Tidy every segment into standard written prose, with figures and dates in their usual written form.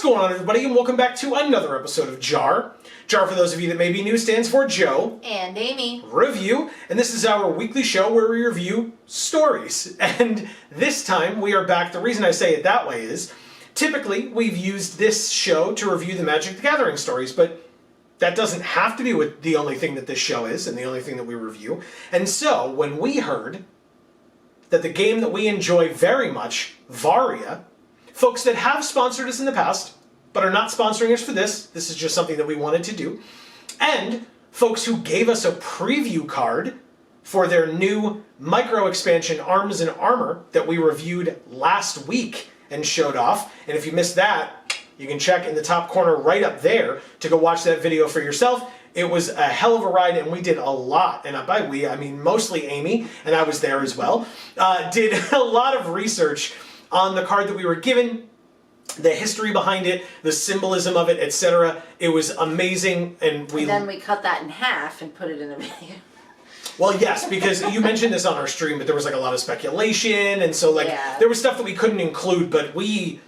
going on, everybody, and welcome back to another episode of JaAR. JaAR, for those of you that may be new, stands for Joe and Amy Review, and this is our weekly show where we review stories. And this time we are back. The reason I say it that way is, typically we've used this show to review the Magic the Gathering stories, but that doesn't have to be what the only thing that this show is and the only thing that we review. And so when we heard that the game that we enjoy very much, Varia, folks that have sponsored us in the past, but are not sponsoring us for this is just something that we wanted to do, and folks who gave us a preview card for their new micro expansion Arms and Armor that we reviewed last week and showed off. And if you missed that, you can check in the top corner right up there to go watch that video for yourself. It was a hell of a ride, and we did a lot, and by we, I mean mostly Amy, and I was there as well, did a lot of research on the card that we were given, the history behind it, the symbolism of it, etc. It was amazing, and then we cut that in half and put it in a video. Well, yes, because you mentioned this on our stream, but there was like a lot of speculation, and so there was stuff that we couldn't include, but we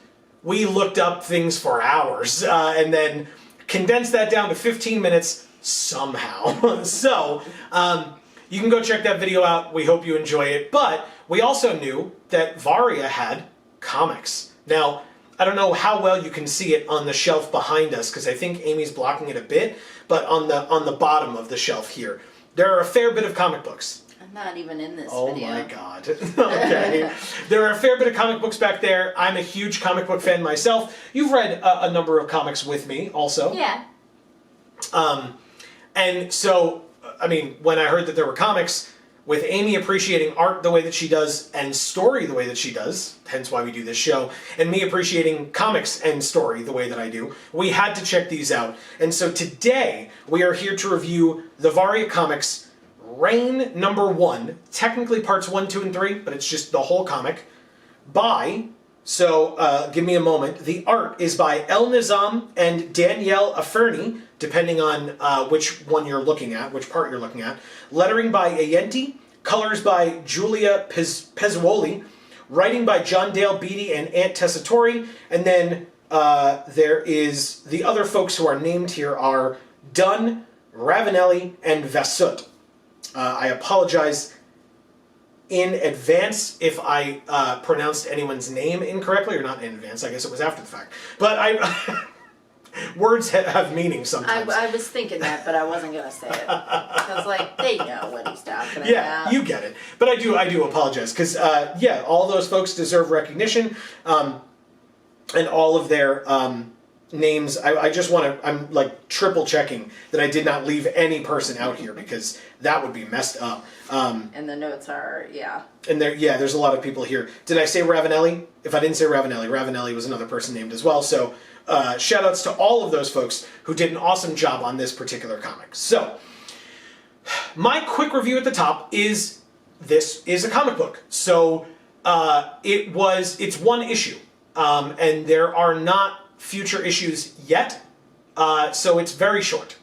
looked up things for hours, and then condensed that down to 15 minutes somehow. So, you can go check that video out. We hope you enjoy it. But we also knew that Varia had comics. Now, I don't know how well you can see it on the shelf behind us, because I think Amy's blocking it a bit, but on the bottom of the shelf here, there are a fair bit of comic books. I'm not even in this video. video. Oh my god. Okay. There are a fair bit of comic books back there. I'm a huge comic book fan myself. You've read a number of comics with me also. Yeah. And so, I mean, when I heard that there were comics, with Amy appreciating art the way that she does and story the way that she does, hence why we do this show, and me appreciating comics and story the way that I do, we had to check these out. And so today, we are here to review the Varia Comics Reign #1, technically parts 1, 2, and 3, but it's just the whole comic, by, so give me a moment, the art is by El Nizam and Danielle Aferni, depending on which one you're looking at, which part you're looking at. Lettering by Ayenti, colors by Julia Pezzuoli, writing by John Dale Beatty and Aunt Tessitore, and then there is the other folks who are named here are Dunn, Ravanelli, and Vassut. I apologize in advance if I pronounced anyone's name incorrectly, or not in advance, I guess it was after the fact. But I... Words have meaning sometimes. I was thinking that, but I wasn't going to say it. I was like, they know what he's talking about. Yeah, you get it. But I do apologize, because, yeah, all those folks deserve recognition, and all of their names. I just want to, I'm like triple checking that I did not leave any person out here, because that would be messed up. And the notes are, yeah. And there's a lot of people here. Did I say Ravanelli? If I didn't say Ravanelli, Ravanelli was another person named as well, so... shout outs to all of those folks who did an awesome job on this particular comic. So, my quick review at the top is, this is a comic book. So, it's one issue. And there are not future issues yet. So it's very short.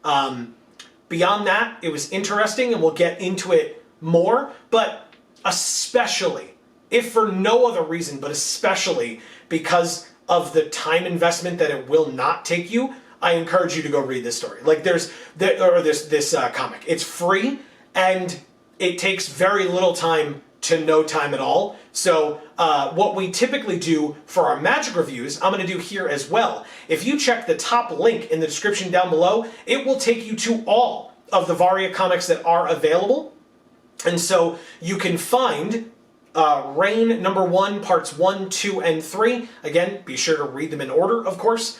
Beyond that, it was interesting, and we'll get into it more, but especially, if for no other reason, but especially because of the time investment that it will not take you, I encourage you to go read this story. Like this comic. It's free, and it takes very little time to no time at all. So what we typically do for our Magic reviews, I'm going to do here as well. If you check the top link in the description down below, it will take you to all of the Varia comics that are available. And so you can find Reign #1, parts 1, 2, and 3. Again, be sure to read them in order, of course,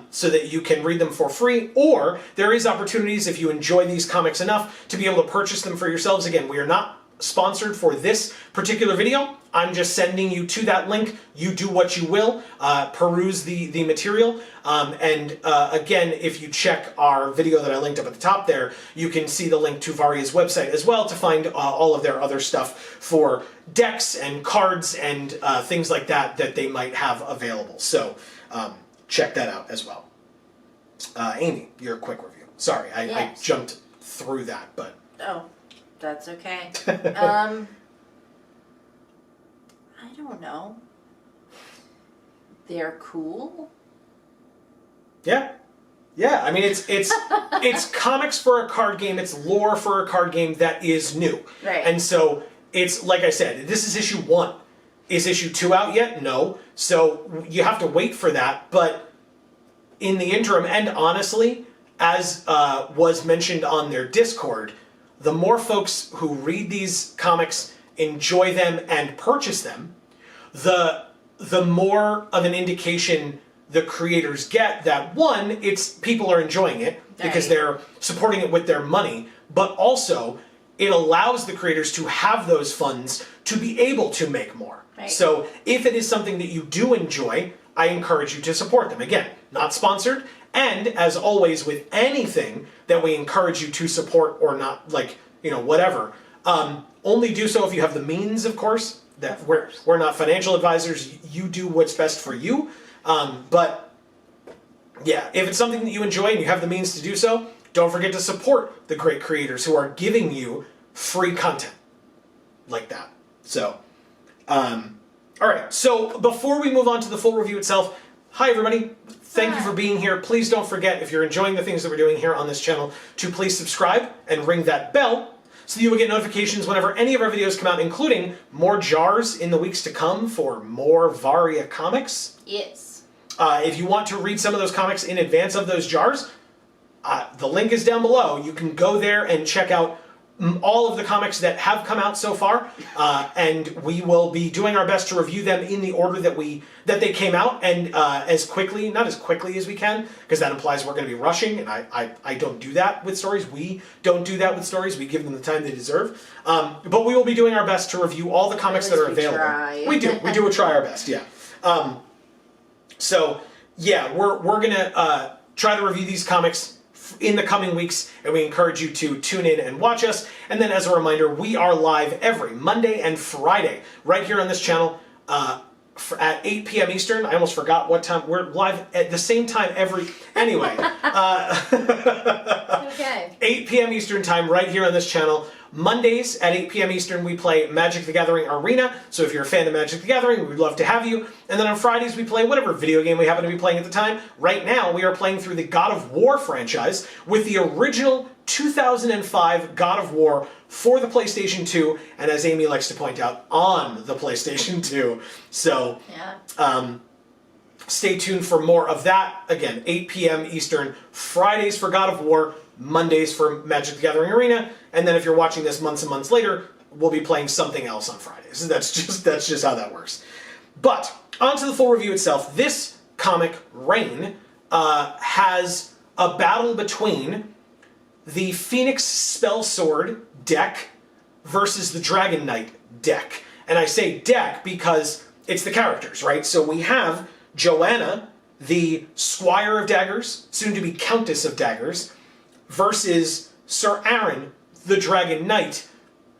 so that you can read them for free. Or there is opportunities, if you enjoy these comics enough, to be able to purchase them for yourselves. Again, we are not sponsored for this particular video. I'm just sending you to that link. You do what you will. Peruse the material. Again, if you check our video that I linked up at the top there, you can see the link to Varia's website as well to find all of their other stuff for decks and cards and things like that they might have available. So check that out as well. Amy, your quick review. Sorry, I jumped through that, but... Oh, that's okay. I don't know. they're cool. Yeah. Yeah, I mean, it's comics for a card game, it's lore for a card game that is new. Right. And so, it's, like I said, this is issue 1. Is issue 2 out yet? No. So, you have to wait for that, but in the interim, and honestly, as was mentioned on their Discord, the more folks who read these comics, enjoy them, and purchase them, the more of an indication the creators get that, one, it's people are enjoying it because they're supporting it with their money, but also it allows the creators to have those funds to be able to make more. Right. So if it is something that you do enjoy, I encourage you to support them. Again, not sponsored, and as always with anything that we encourage you to support or not, like, whatever, only do so if you have the means, of course. That we're not financial advisors. You do what's best for you. But yeah, if it's something that you enjoy and you have the means to do so, don't forget to support the great creators who are giving you free content like that. So, all right. So before we move on to the full review itself, hi everybody. Thank you for being here. Please don't forget, if you're enjoying the things that we're doing here on this channel, to please subscribe and ring that bell so you will get notifications whenever any of our videos come out, including more JaARs in the weeks to come for more Varia comics. Yes. If you want to read some of those comics in advance of those JaARs, the link is down below. You can go there and check out all of the comics that have come out so far, and we will be doing our best to review them in the order that they came out, and not as quickly as we can, because that implies we're going to be rushing, and I don't do that with stories. We don't do that with stories. We give them the time they deserve. But we will be doing our best to review all the comics that are available. Try. We do try our best, yeah. So yeah, we're gonna try to review these comics in the coming weeks, and we encourage you to tune in and watch us. And then as a reminder, we are live every Monday and Friday right here on this channel at 8 p.m. Eastern. I almost forgot what time. We're live at the same time anyway. Okay. 8 p.m. Eastern time right here on this channel. Mondays at 8 p.m. Eastern, we play Magic the Gathering Arena. So if you're a fan of Magic the Gathering, we'd love to have you. And then on Fridays, we play whatever video game we happen to be playing at the time. Right now, we are playing through the God of War franchise with the original 2005 God of War for the PlayStation 2. And as Amy likes to point out, on the PlayStation 2. So, stay tuned for more of that. Again, 8 p.m. Eastern, Fridays for God of War, Mondays for Magic the Gathering Arena, and then if you're watching this months and months later, we'll be playing something else on Fridays. That's just how that works. But on to the full review itself. This comic, Reign, has a battle between the Phoenix Spellsword deck versus the Dragon Knight deck. And I say deck because it's the characters, right? So we have Joanna, the Squire of Daggers, soon to be Countess of Daggers, versus Sir Aaron, the Dragon Knight,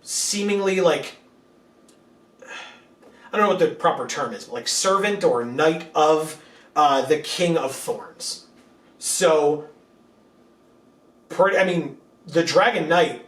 seemingly like, I don't know what the proper term is, but like servant or knight of the King of Thorns. So, the Dragon Knight,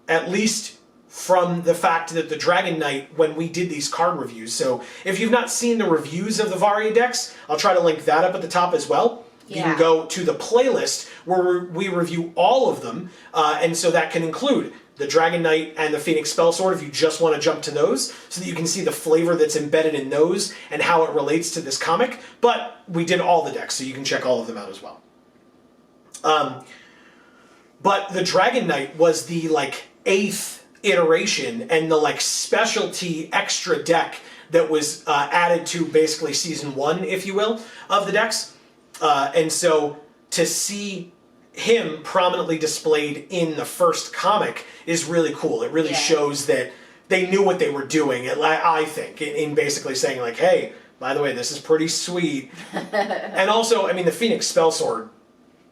at least from the fact that the Dragon Knight, when we did these card reviews, so if you've not seen the reviews of the Varia decks, I'll try to link that up at the top as well. You can go to the playlist where we review all of them, and so that can include the Dragon Knight and the Phoenix Spellsword if you just want to jump to those, so that you can see the flavor that's embedded in those and how it relates to this comic. But we did all the decks, so you can check all of them out as well. But the Dragon Knight was the 8th iteration and the specialty extra deck that was added to basically season 1, if you will, of the decks. And so to see him prominently displayed in the first comic is really cool. It really shows that they knew what they were doing, I think, in basically saying hey, by the way, this is pretty sweet. And also, the Phoenix Spellsword,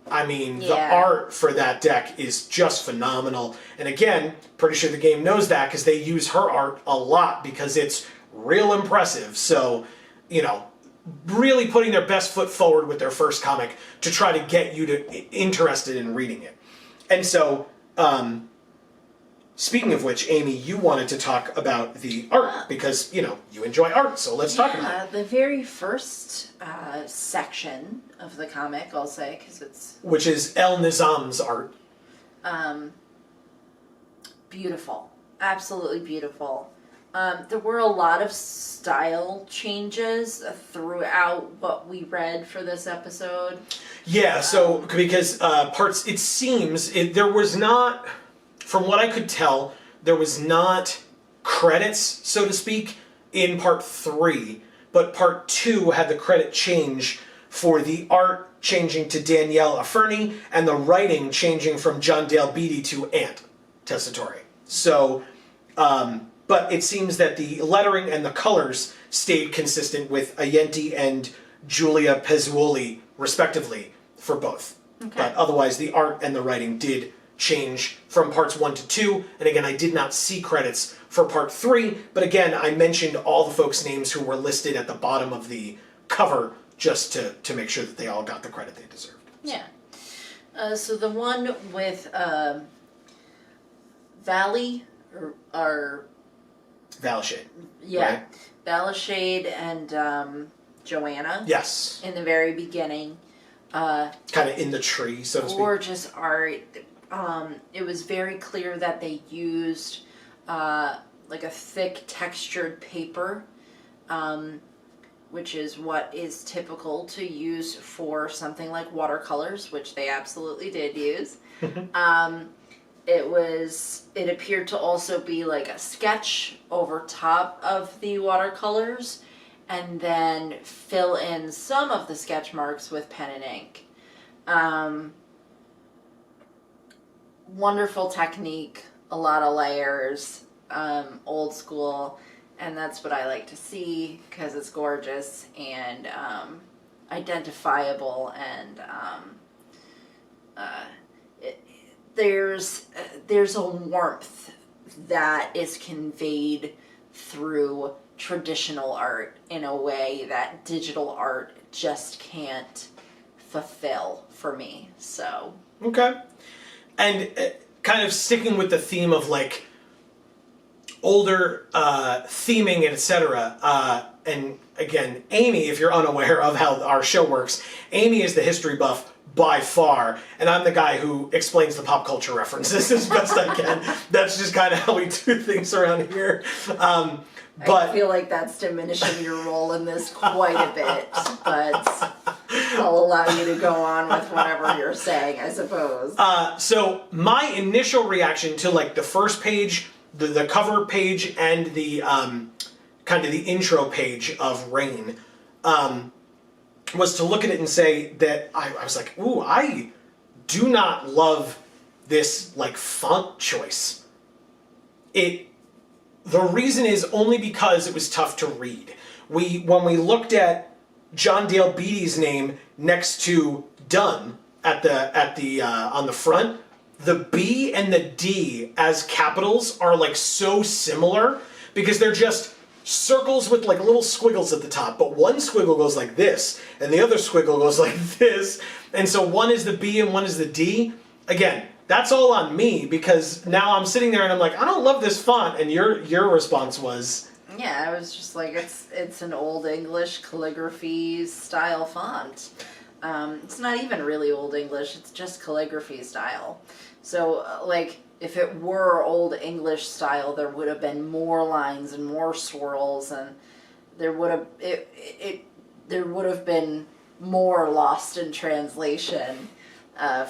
the art for that deck is just phenomenal. And again, pretty sure the game knows that because they use her art a lot because it's real impressive. So, really putting their best foot forward with their first comic to try to get you interested in reading it. And so, speaking of which, Amy, you wanted to talk about the art because, you enjoy art, so let's talk about it. The very first section of the comic, I'll say, because it's... Which is El Nizam's art. Beautiful. Absolutely beautiful. There were a lot of style changes throughout what we read for this episode. Yeah, so because it seems there was not, from what I could tell, there was not credits, so to speak, in part 3, but part 2 had the credit change for the art changing to Danielle Aferni and the writing changing from John Dale Beatty to Ant Tessitore. So, but it seems that the lettering and the colors stayed consistent with Ayenti and Giulia Pezzuoli, respectively, for both. Okay. But otherwise, the art and the writing did change from parts 1 to 2. And again, I did not see credits for part 3. But again, I mentioned all the folks' names who were listed at the bottom of the cover just to make sure that they all got the credit they deserved. Yeah. So the one with Valley or Valishade. Yeah. Right? Valishade and Joanna. Yes. In the very beginning. Kind of in the tree, so to speak. Gorgeous art. It was very clear that they used like a thick textured paper, which is what is typical to use for something like watercolors, which they absolutely did use. It appeared to also be like a sketch over top of the watercolors, and then fill in some of the sketch marks with pen and ink. Wonderful technique, a lot of layers, old school, and that's what I like to see because it's gorgeous and identifiable, and there's a warmth that is conveyed through traditional art in a way that digital art just can't fulfill for me. So okay. And kind of sticking with the theme of like older theming, etc. And again, Amy, if you're unaware of how our show works, Amy is the history buff by far, and I'm the guy who explains the pop culture references as best I can. That's just kind of how we do things around here. But I feel like that's diminishing your role in this quite a bit, but I'll allow you to go on with whatever you're saying, I suppose. So my initial reaction to like the first page, the cover page, and the kind of the intro page of Rain, was to look at it and say that I was like, ooh, I do not love this like font choice. The reason is only because it was tough to read. When we looked at John Dale Beatty's name next to Dunn at the on the front, the B and the D as capitals are like so similar because they're just circles with like little squiggles at the top, but one squiggle goes like this and the other squiggle goes like this, and so one is the B and one is the D. Again, that's all on me because now I'm sitting there and I'm like, I don't love this font, and your response was, yeah, I was just like, it's an old English calligraphy style font. It's not even really old English, it's just calligraphy style. So like if it were old English style, there would have been more lines and more swirls, and there would have been more lost in translation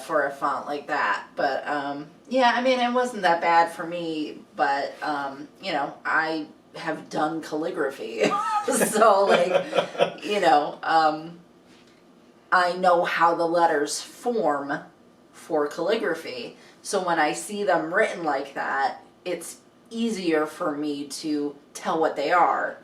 for a font like that. But yeah, I mean, it wasn't that bad for me, but I have done calligraphy, so like, I know how the letters form for calligraphy. So when I see them written like that, it's easier for me to tell what they are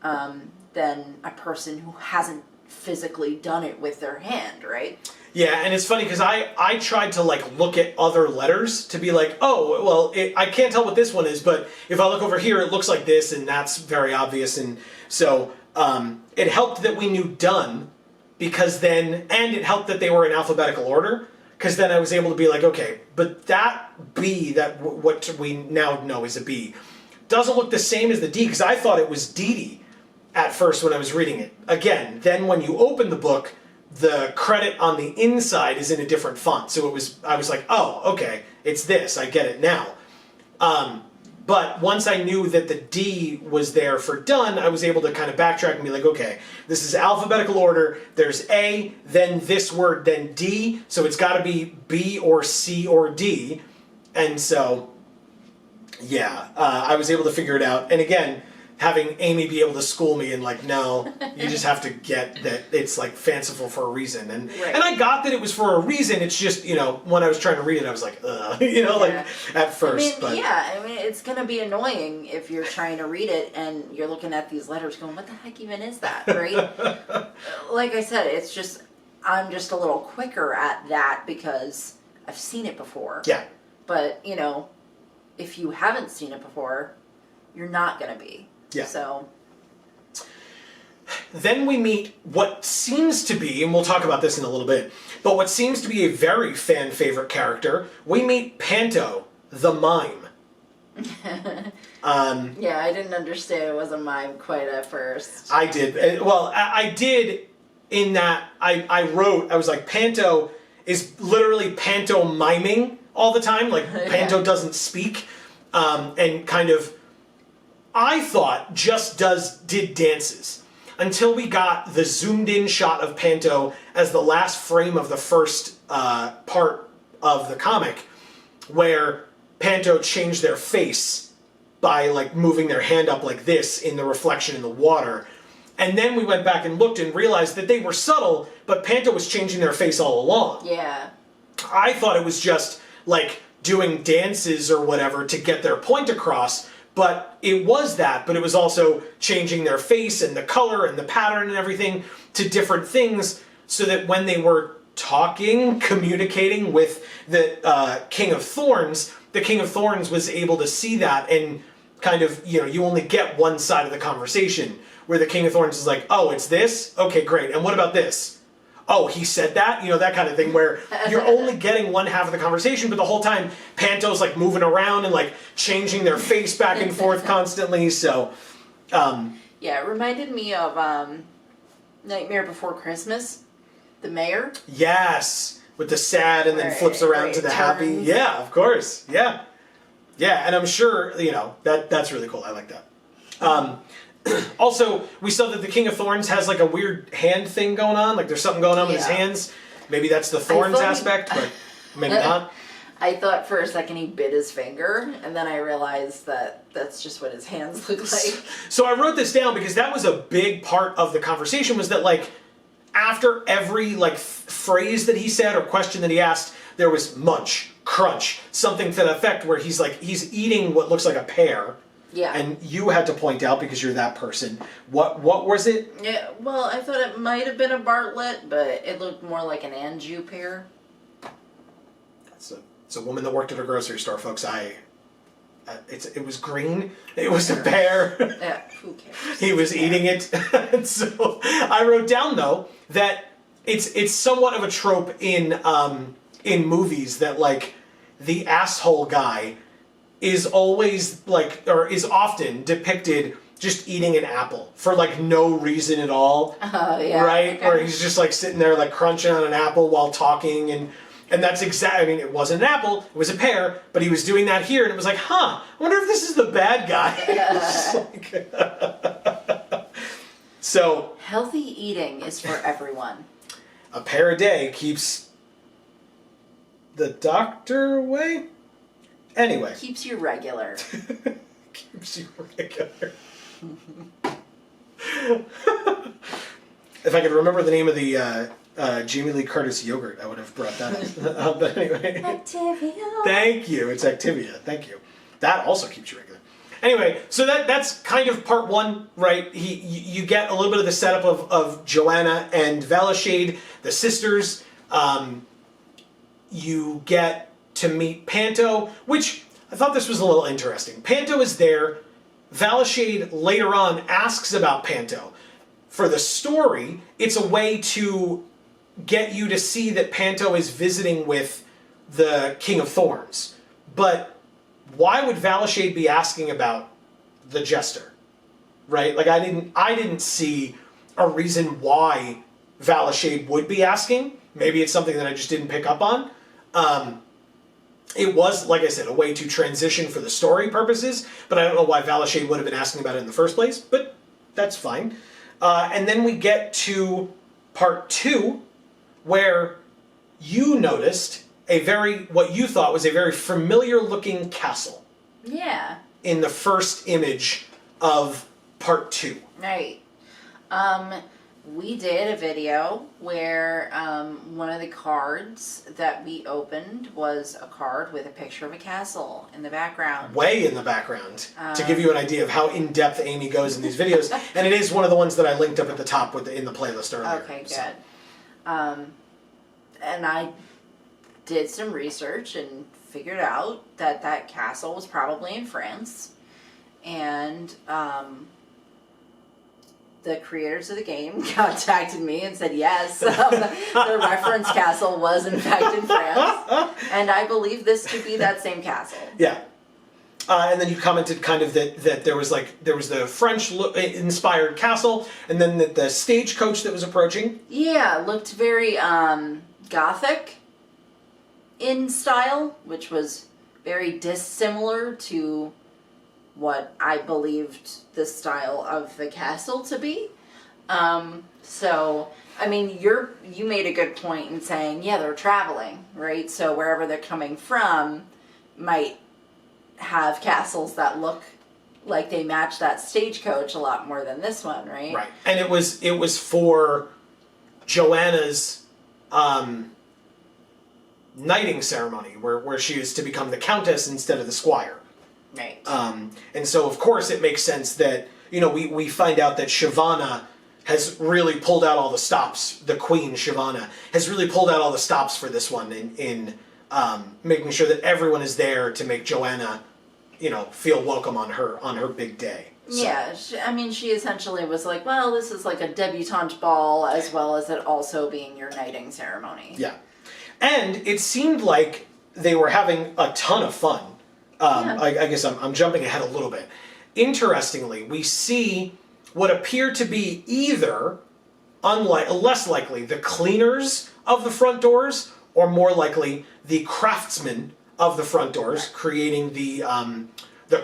than a person who hasn't physically done it with their hand, right? Yeah, and it's funny because I tried to like look at other letters to be like, oh, well, I can't tell what this one is, but if I look over here, it looks like this, and that's very obvious. And so it helped that we knew Dunn, because then, and it helped that they were in alphabetical order, because then I was able to be like, okay, but that B, what we now know is a B, doesn't look the same as the D, because I thought it was DD at first when I was reading it. Again, then when you open the book, the credit on the inside is in a different font. So I was like, oh, okay, it's this. I get it now. But once I knew that the D was there for done, I was able to kind of backtrack and be like, okay, this is alphabetical order. There's A, then this word, then D. So it's got to be B or C or D. And so, yeah, I was able to figure it out. And again, having Amy be able to school me and like, no, you just have to get that it's like fanciful for a reason. And I got that it was for a reason. It's just, you know, when I was trying to read it, I was like, you know, like at first. I mean, it's going to be annoying if you're trying to read it and you're looking at these letters going, what the heck even is that, right? Like I said, it's just, I'm just a little quicker at that because I've seen it before. Yeah. But, you know, if you haven't seen it before, you're not going to be. Yeah. So then we meet what seems to be, and we'll talk about this in a little bit, but what seems to be a very fan favorite character. We meet Panto, the mime. Yeah, I didn't understand it was a mime quite at first. I did. Well, I did in that I wrote, I was like, Panto is literally pantomiming all the time. Like, Panto doesn't speak, and kind of, I thought just did dances until we got the zoomed in shot of Panto as the last frame of the first part of the comic, where Panto changed their face by like moving their hand up like this in the reflection in the water. And then we went back and looked and realized that they were subtle, but Panto was changing their face all along. Yeah. I thought it was just like doing dances or whatever to get their point across. But it was that, but it was also changing their face and the color and the pattern and everything to different things so that when they were talking, communicating with the King of Thorns, the King of Thorns was able to see that and kind of, you know, you only get one side of the conversation where the King of Thorns is like, oh, it's this? Okay, great. And what about this? Oh, he said that? You know, that kind of thing where you're only getting one half of the conversation, but the whole time Panto's like moving around and like changing their face back and forth constantly, so... yeah, it reminded me of Nightmare Before Christmas, the mayor. Yes, with the sad and then flips around to the happy. Yeah, of course, yeah. Yeah, and I'm sure, you know, that's really cool. I like that. Also, we saw that the King of Thorns has like a weird hand thing going on. Like there's something going on with his hands. Maybe that's the Thorns aspect, but maybe not. I thought for a second he bit his finger, and then I realized that that's just what his hands look like. So I wrote this down because that was a big part of the conversation, was that like after every like phrase that he said or question that he asked, there was munch, crunch, something to that effect where he's eating what looks like a pear. Yeah. And you had to point out because you're that person. What was it? Yeah, well, I thought it might have been a Bartlett, but it looked more like an Anjou pear. It's a woman that worked at a grocery store, folks. It was green. It was a pear. Yeah, who cares? He was eating it. And so I wrote down though that it's somewhat of a trope in movies that like the asshole guy is always like, or is often depicted just eating an apple for like no reason at all. Oh, yeah. Right? Okay. Or he's just like sitting there like crunching on an apple while talking, and that's exactly, I mean, it wasn't an apple, it was a pear, but he was doing that here, and it was like, huh, I wonder if this is the bad guy. So. Healthy eating is for everyone. A pear a day keeps the doctor away? Anyway. Keeps you regular. Keeps you regular. If I could remember the name of the Jamie Lee Curtis yogurt, I would have brought that up. But anyway. Activia. Thank you. It's Activia. Thank you. That also keeps you regular. Anyway, so that's kind of part one, right? You get a little bit of the setup of Joanna and Valashade, the sisters. You get to meet Panto, which I thought this was a little interesting. Panto is there. Valashade later on asks about Panto. For the story, it's a way to get you to see that Panto is visiting with the King of Thorns. But why would Valashade be asking about the Jester? Right? Like, I didn't see a reason why Valashade would be asking. Maybe it's something that I just didn't pick up on. It was, like I said, a way to transition for the story purposes, but I don't know why Valashade would have been asking about it in the first place, but that's fine. And then we get to part 2, where you noticed what you thought was a very familiar looking castle. Yeah. In the first image of part 2. Right. We did a video where one of the cards that we opened was a card with a picture of a castle in the background. Way in the background, to give you an idea of how in-depth Amy goes in these videos. And it is one of the ones that I linked up at the top in the playlist earlier. Okay, good. And I did some research and figured out that that castle was probably in France. And the creators of the game contacted me and said, yes, the reference castle was in fact in France. And I believe this to be that same castle. Yeah. And then you commented kind of that there was the French inspired castle, and then the stagecoach that was approaching. Yeah, it looked very Gothic in style, which was very dissimilar to what I believed the style of the castle to be. So, I mean, you made a good point in saying, yeah, they're traveling, right? So wherever they're coming from might have castles that look like they match that stagecoach a lot more than this one, right? Right. And it was for Joanna's knighting ceremony, where she is to become the countess instead of the squire. Right. And so, of course, it makes sense that, we find out that Shyvana has really pulled out all the stops. The queen, Shyvana, has really pulled out all the stops for this one in making sure that everyone is there to make Joanna, feel welcome on her big day. So. Yeah, she essentially was like, well, this is like a debutante ball as well as it also being your knighting ceremony. Yeah. And it seemed like they were having a ton of fun. Yeah. I guess I'm jumping ahead a little bit. Interestingly, we see what appear to be either, less likely, the cleaners of the front doors, or more likely, the craftsmen of the front doors, creating the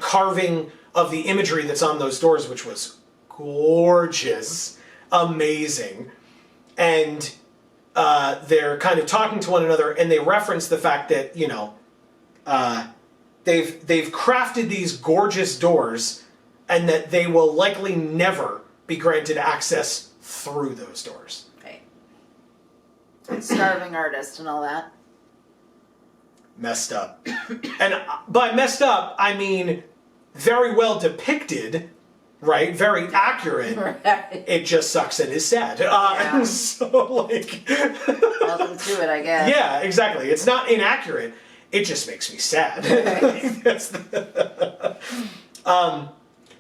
carving of the imagery that's on those doors, which was gorgeous, amazing. And they're kind of talking to one another, and they reference the fact that, they've crafted these gorgeous doors, and that they will likely never be granted access through those doors. Right. Starving artist and all that. Messed up. And by messed up, I mean very well depicted, right? Very accurate. Right. It just sucks and is sad. Yeah. And so, Welcome to it, I guess. Yeah, exactly. It's not inaccurate. It just makes me sad. Right. That's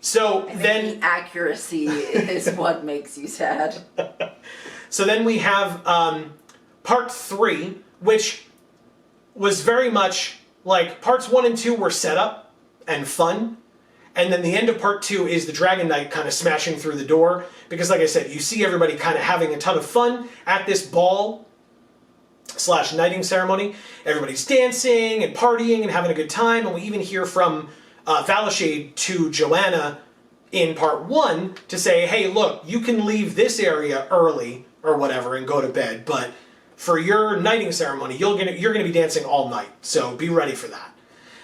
so I think then the accuracy is what makes you sad. So then we have part 3, which was very much like parts 1 and 2 were set up and fun. And then the end of part 2 is the Dragon Knight kind of smashing through the door. Because like I said, you see everybody kind of having a ton of fun at this ball / knighting ceremony. Everybody's dancing and partying and having a good time. And we even hear from Valashade to Joanna in part 1 to say, hey, look, you can leave this area early or whatever and go to bed. But for your knighting ceremony, you're gonna be dancing all night. So be ready for that.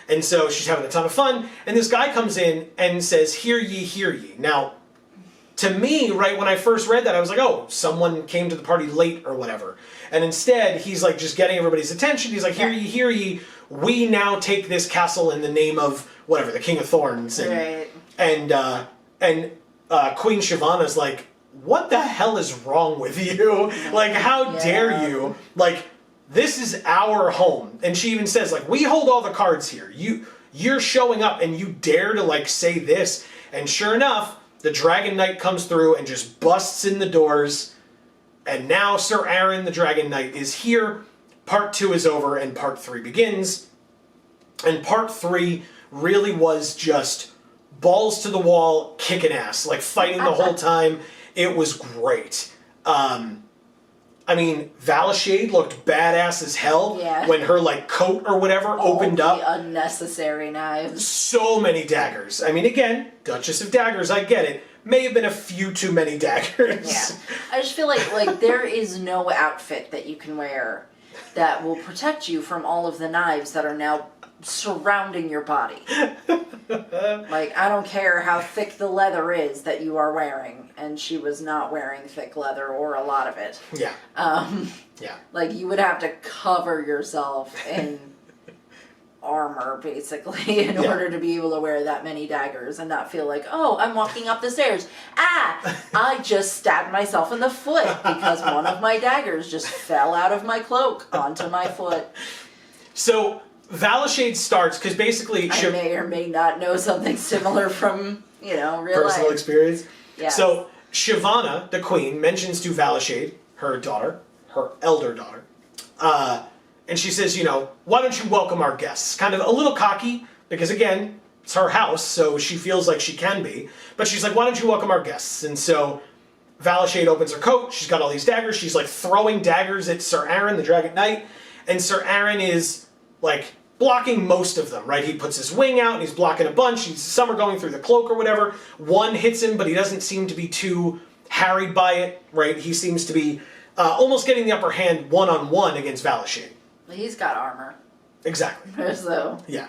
And so she's having a ton of fun, and this guy comes in and says, hear ye, hear ye. Now, to me, right, when I first read that, I was like, oh, someone came to the party late or whatever. And instead, he's like just getting everybody's attention. He's like, hear ye, we now take this castle in the name of whatever, the King of Thorns. And, Right. and Queen Shyvana's like, what the hell is wrong with you? Like, how dare you? Like, this is our home. And she even says, like, we hold all the cards here. You're showing up and you dare to, like, say this. And sure enough, the Dragon Knight comes through and just busts in the doors. And now Sir Aaron, the Dragon Knight, is here. Part 2 is over and part 3 begins. And part 3 really was just balls to the wall, kicking ass, like fighting the whole time. It was great. I mean, Valashade looked badass as hell when her like coat or whatever opened up. Unnecessary knives. So many daggers. I mean, again, Duchess of Daggers, I get it. May have been a few too many daggers. Yeah. I just feel like there is no outfit that you can wear that will protect you from all of the knives that are now surrounding your body. Like, I don't care how thick the leather is that you are wearing, and she was not wearing thick leather or a lot of it. Yeah. Yeah. Like, you would have to cover yourself in armor, basically, in order to be able to wear that many daggers and not feel like, oh, I'm walking up the stairs. I just stabbed myself in the foot because one of my daggers just fell out of my cloak onto my foot. So, Valashade starts, because basically... I may or may not know something similar from, real personal life. experience. Yes. So, Shyvana, the queen, mentions to Valashade, her daughter, her elder daughter, and she says, why don't you welcome our guests? Kind of a little cocky, because again, it's her house, so she feels like she can be. But she's like, why don't you welcome our guests? And so Valashade opens her coat, she's got all these daggers, she's like throwing daggers at Sir Aaron, the Dragon Knight, and Sir Aaron is like blocking most of them, right? He puts his wing out and he's blocking a bunch. Some are going through the cloak or whatever. One hits him, but he doesn't seem to be too harried by it, right? He seems to be almost getting the upper hand one-on-one against Valashade. He's got armor. Exactly. So. Yeah.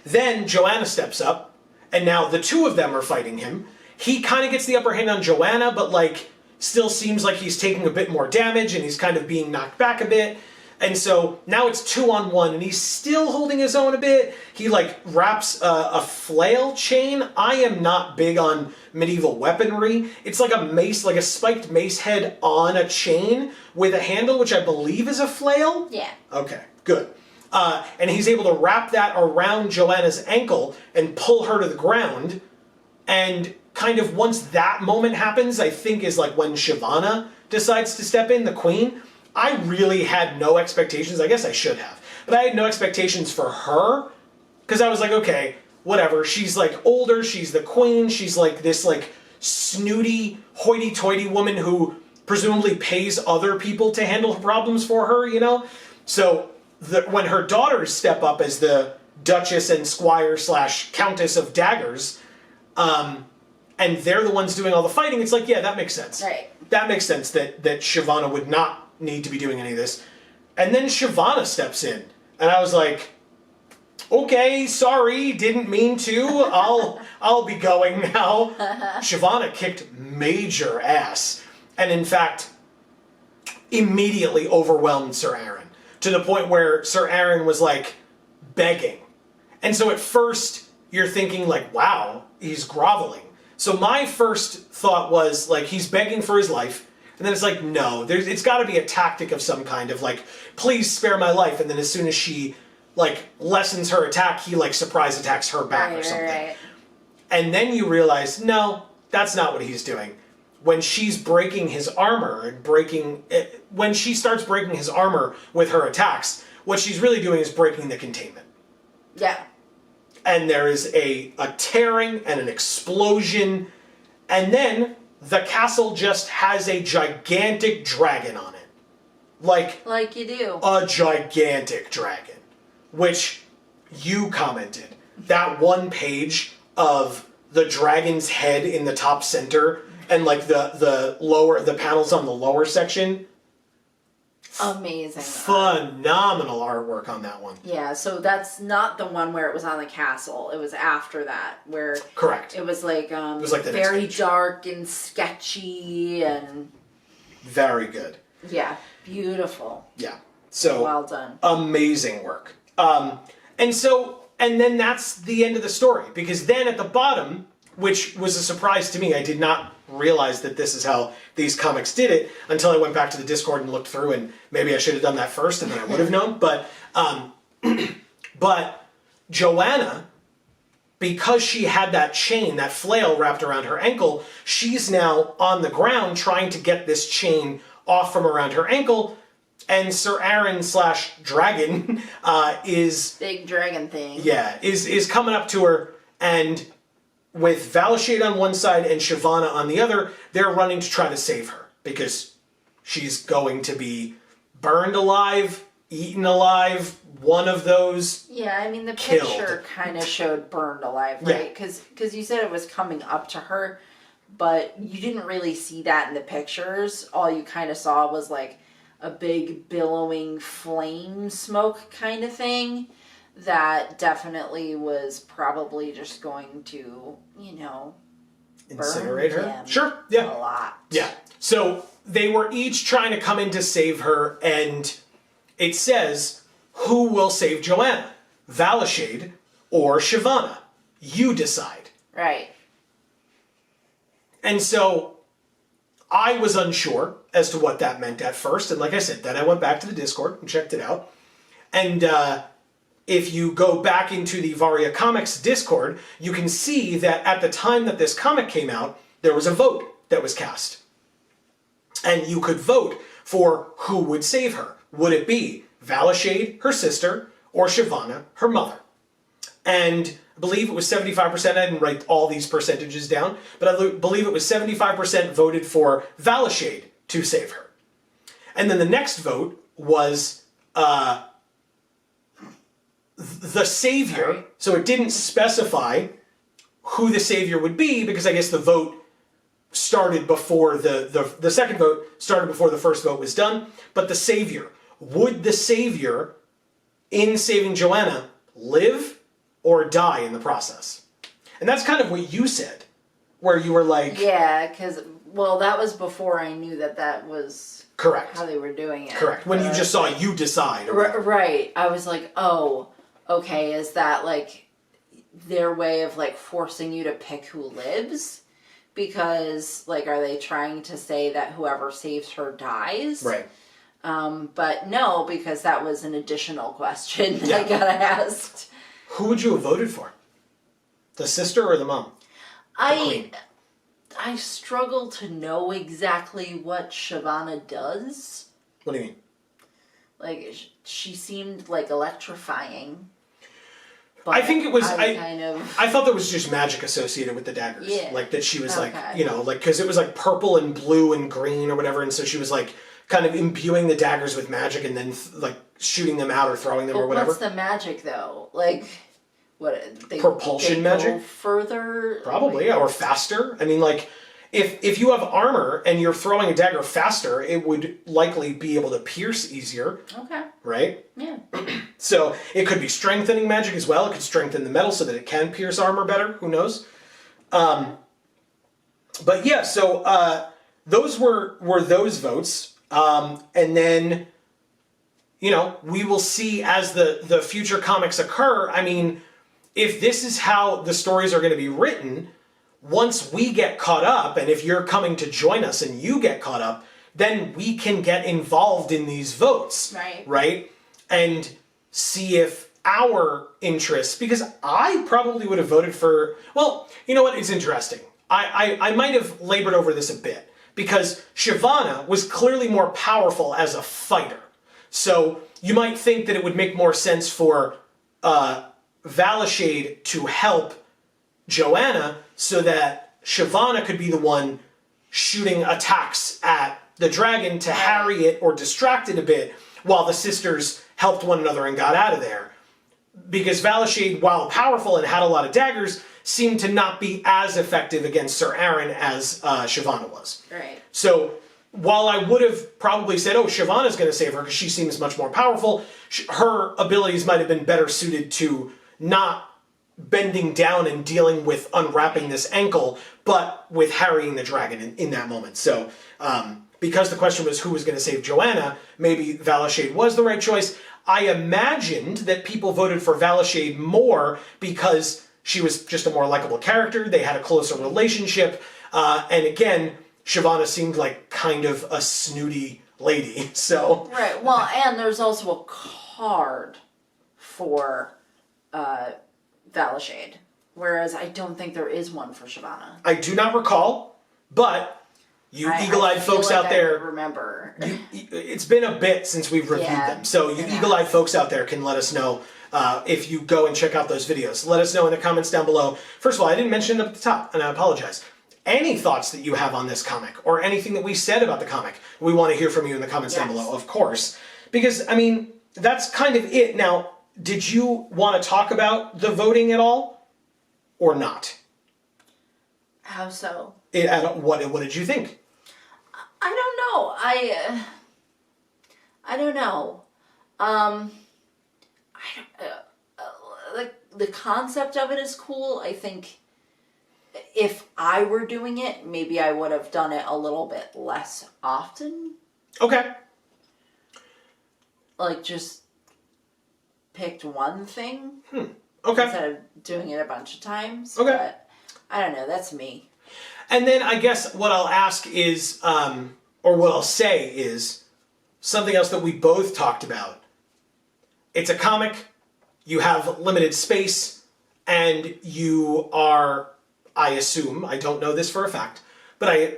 Then Joanna steps up, and now the two of them are fighting him. He kind of gets the upper hand on Joanna, but like still seems like he's taking a bit more damage and he's kind of being knocked back a bit. And so now it's 2-on-1, and he's still holding his own a bit. He like wraps a flail chain. I am not big on medieval weaponry. It's like a mace, like a spiked mace head on a chain with a handle, which I believe is a flail. Yeah. Okay, good. And he's able to wrap that around Joanna's ankle and pull her to the ground. And kind of once that moment happens, I think is like when Shyvana decides to step in, the queen. I really had no expectations. I guess I should have. But I had no expectations for her. Because I was like, okay, whatever. She's like older. She's the queen. She's like this like snooty, hoity-toity woman who presumably pays other people to handle her problems for her, So when her daughters step up as the Duchess and Squire / Countess of Daggers, and they're the ones doing all the fighting, it's like, yeah, that makes sense. Right. That makes sense that Shyvana would not need to be doing any of this. And then Shyvana steps in. And I was like, okay, sorry, didn't mean to. I'll be going now. Shyvana kicked major ass. And in fact, immediately overwhelmed Sir Aaron. To the point where Sir Aaron was like begging. And so at first you're thinking like, wow, he's groveling. So my first thought was like, he's begging for his life. And then it's like, no, it's got to be a tactic of some kind of like, please spare my life. And then as soon as she like lessens her attack, he like surprise attacks her back or something. Right. And then you realize, no, that's not what he's doing. When she's breaking his armor and when she starts breaking his armor with her attacks, what she's really doing is breaking the containment. Yeah. And there is a tearing and an explosion, and then the castle just has a gigantic dragon on it. Like you do. A gigantic dragon. Which you commented. That one page of the dragon's head in the top center and like the panels on the lower section. Amazing. Phenomenal artwork on that one. Yeah, so that's not the one where it was on the castle. It was after that, where correct. It was like it was like the very dark and sketchy and very good. Yeah, beautiful. Yeah. So well done. Amazing work. And then that's the end of the story, because then at the bottom, which was a surprise to me, I did not realize that this is how these comics did it until I went back to the Discord and looked through, and maybe I should have done that first and then I would have known. But Joanna, because she had that chain, that flail wrapped around her ankle, she's now on the ground trying to get this chain off from around her ankle, and Sir Aaron / Dragon is... Big dragon thing. Yeah, is coming up to her, and with Valashade on one side and Shyvana on the other, they're running to try to save her, because she's going to be burned alive, eaten alive, one of those. Yeah, I mean, the killed. picture kind of showed burned alive, right? Because you said it was coming up to her, but you didn't really see that in the pictures. All you kind of saw was like a big billowing flame smoke kind of thing that definitely was probably just going to, Incinerate burn her? him Sure, yeah. a lot. Yeah. So they were each trying to come in to save her, and it says, who will save Joanna? Valashade or Shyvana? You decide. Right. And so I was unsure as to what that meant at first, and like I said, then I went back to the Discord and checked it out. And if you go back into the Varia Comics Discord, you can see that at the time that this comic came out, there was a vote that was cast. And you could vote for who would save her. Would it be Valashade, her sister, or Shyvana, her mother? And I believe it was 75%. I didn't write all these percentages down, but I believe it was 75% voted for Valashade to save her. And then the next vote was the savior. Right. So it didn't specify who the savior would be, because I guess the vote started before the second vote started before the first vote was done. But the savior, would the savior in saving Joanna live or die in the process? And that's kind of what you said, where you were like, yeah, because that was before I knew that was correct, how they were doing it. Correct. When you just saw you decide. Right. I was like, oh, okay, is that like their way of like forcing you to pick who lives? Because like, are they trying to say that whoever saves her dies? Right. But no, because that was an additional question that I got asked. Who would you have voted for? The sister or the mom? I struggle to know exactly what Shyvana does. What do you mean? Like, she seemed like electrifying. But I think it was. I thought there was just magic associated with the daggers. Yeah. Like that she was Okay. like because it was like purple and blue and green or whatever, and so she was like kind of imbuing the daggers with magic and then like shooting them out or throwing them or whatever. What's the magic though? Like, what? Propulsion magic? Go further? Probably, yeah, or faster. I mean, like, if you have armor and you're throwing a dagger faster, it would likely be able to pierce easier. Okay. Right? Yeah. So it could be strengthening magic as well. It could strengthen the metal so that it can pierce armor better. Who knows? But yeah, so those were those votes. And then, we will see as the future comics occur. I mean, if this is how the stories are going to be written, once we get caught up, and if you're coming to join us and you get caught up, then we can get involved in these votes. Right? And see if our interests, because I probably would have voted for, well, you know what? It's interesting. I might have labored over this a bit, because Shyvana was clearly more powerful as a fighter. So you might think that it would make more sense for Valashade to help Joanna so that Shyvana could be the one shooting attacks at the dragon to harry it or distract it a bit, while the sisters helped one another and got out of there. Because Valashade, while powerful and had a lot of daggers, seemed to not be as effective against Sir Aaron as Shyvana was. Right. So while I would have probably said, oh, Shyvana's going to save her because she seems much more powerful, her abilities might have been better suited to not bending down and dealing with unwrapping this ankle, but with harrying the dragon in that moment. So because the question was who was going to save Joanna, maybe Valashade was the right choice. I imagined that people voted for Valashade more because she was just a more likable character. They had a closer relationship. And again, Shyvana seemed like kind of a snooty lady. So right. Well, and there's also a card for Valashade, whereas I don't think there is one for Shyvana. I do not recall, but You eagle-eyed folks out there, remember. It's been a bit since we've reviewed them, so you eagle-eyed folks out there can let us know if you go and check out those videos. Let us know in the comments down below. First of all, I didn't mention it at the top, and I apologize. Any thoughts that you have on this comic, or anything that we said about the comic, we want to hear from you in the comments down below, of course. Because, I mean, that's kind of it. Now, did you want to talk about the voting at all, or not? How so? What did you think? I don't know. I don't know. Like the concept of it is cool. I think if I were doing it, maybe I would have done it a little bit less often. Okay. Like just picked one thing. Okay. Instead of doing it a bunch of times. Okay. But I don't know. That's me. And then I guess what I'll ask is, or what I'll say is, something else that we both talked about. It's a comic, you have limited space, and you are, I assume, I don't know this for a fact, but I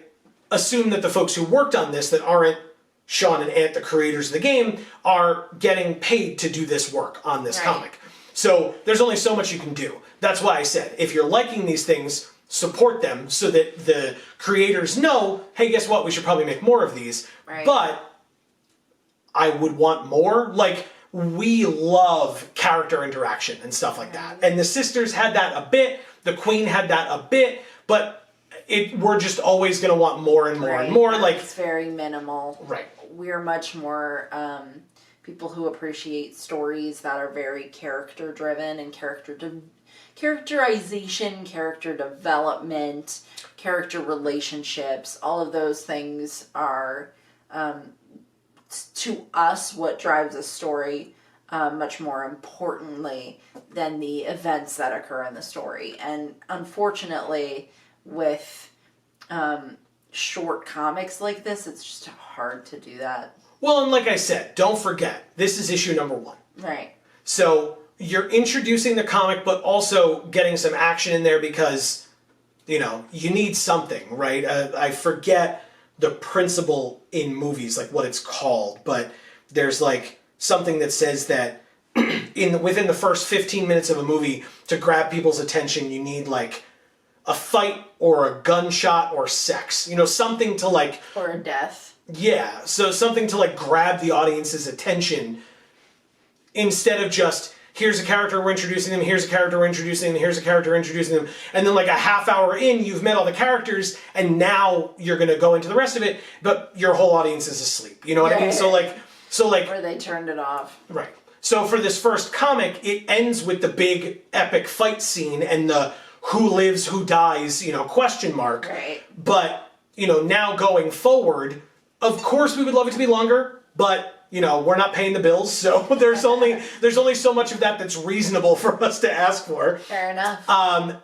assume that the folks who worked on this that aren't Sean and Ant, the creators of the game, are getting paid to do this work on this comic. So there's only so much you can do. That's why I said, if you're liking these things, support them so that the creators know, hey, guess what? We should probably make more of these. Right. But I would want more. Like, we love character interaction and stuff like that. And the sisters had that a bit. The queen had that a bit. But we're just always going to want more and more and more. Like, it's very minimal. Right. We're much more people who appreciate stories that are very character driven and characterization, character development, character relationships. All of those things are, to us, what drives a story much more importantly than the events that occur in the story. And unfortunately, with short comics like this, it's just hard to do that. Well, and like I said, don't forget, this is issue number 1. Right. So you're introducing the comic, but also getting some action in there because, you know, you need something, right? I forget the principle in movies, like what it's called, but there's like something that says that within the first 15 minutes of a movie, to grab people's attention, you need like a fight or a gunshot or sex, you know, something to like... Or a death. Yeah, so something to like grab the audience's attention instead of just, here's a character we're introducing them, here's a character we're introducing them, here's a character we're introducing them, and then like a half hour in, you've met all the characters, and now you're going to go into the rest of it, but your whole audience is asleep. You know what I mean? So like... Or they turned it off. Right. So for this first comic, it ends with the big epic fight scene and the who lives, who dies, you know, question mark. Right. But, you know, now going forward, of course we would love it to be longer, but, you know, we're not paying the bills, so there's only so much of that that's reasonable for us to ask for. Fair enough.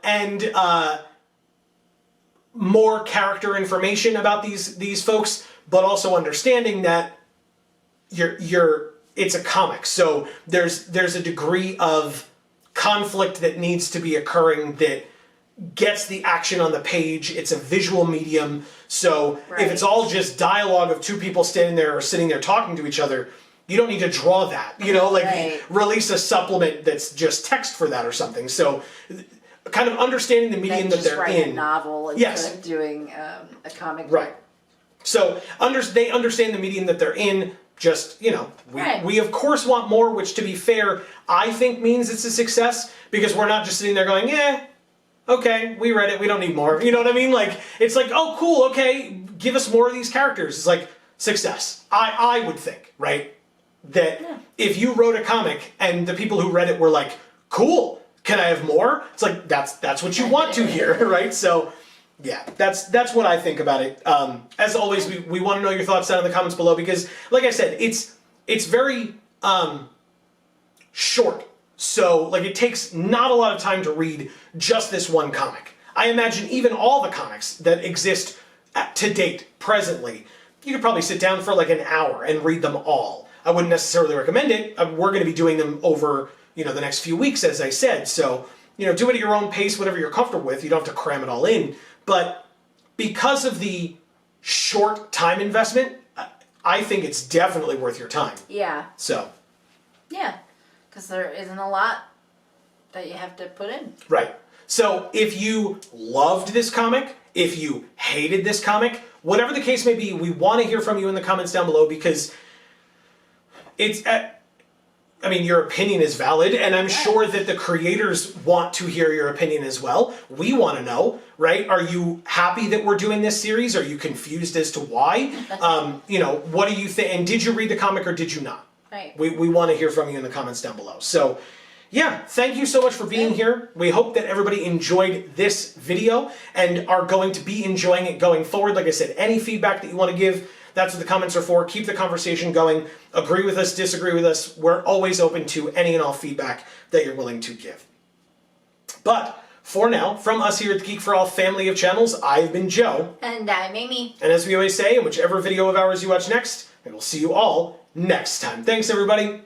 And more character information about these folks, but also understanding that it's a comic, so there's a degree of conflict that needs to be occurring that gets the action on the page. It's a visual medium, so if it's all just dialogue of two people standing there or sitting there talking to each other, you don't need to draw that, you know, like release a supplement that's just text for that or something. So kind of understanding the medium that they're in. A novel instead of doing a comic book. Right. So they understand the medium that they're in. Just, you know, we of course want more, which to be fair, I think means it's a success, because we're not just sitting there going, okay, we read it, we don't need more. You know what I mean? Like, it's like, oh, cool, okay, give us more of these characters. It's like, success. I would think, right? That if you wrote a comic and the people who read it were like, cool, can I have more? It's like, that's what you want to hear, right? So... yeah, that's what I think about it. As always, we want to know your thoughts down in the comments below, because, like I said, it's very short. So, like, it takes not a lot of time to read just this one comic. I imagine even all the comics that exist to date, presently, you could probably sit down for like an hour and read them all. I wouldn't necessarily recommend it. We're going to be doing them over, you know, the next few weeks, as I said. So, you know, do it at your own pace, whatever you're comfortable with. You don't have to cram it all in. But because of the short time investment, I think it's definitely worth your time. Yeah. So. Yeah, because there isn't a lot that you have to put in. Right. So if you loved this comic, if you hated this comic, whatever the case may be, we want to hear from you in the comments down below, because your opinion is valid, and I'm sure that the creators want to hear your opinion as well. We want to know, right? Are you happy that we're doing this series? Are you confused as to why? What do you think? And did you read the comic or did you not? Right. We want to hear from you in the comments down below. So, yeah, thank you so much for being here. We hope that everybody enjoyed this video and are going to be enjoying it going forward. Like I said, any feedback that you want to give, that's what the comments are for. Keep the conversation going. Agree with us, disagree with us. We're always open to any and all feedback that you're willing to give. But for now, from us here at the Geek for All family of channels, I've been Joe. And I'm Amy. And as we always say, in whichever video of ours you watch next, we will see you all next time. Thanks, everybody.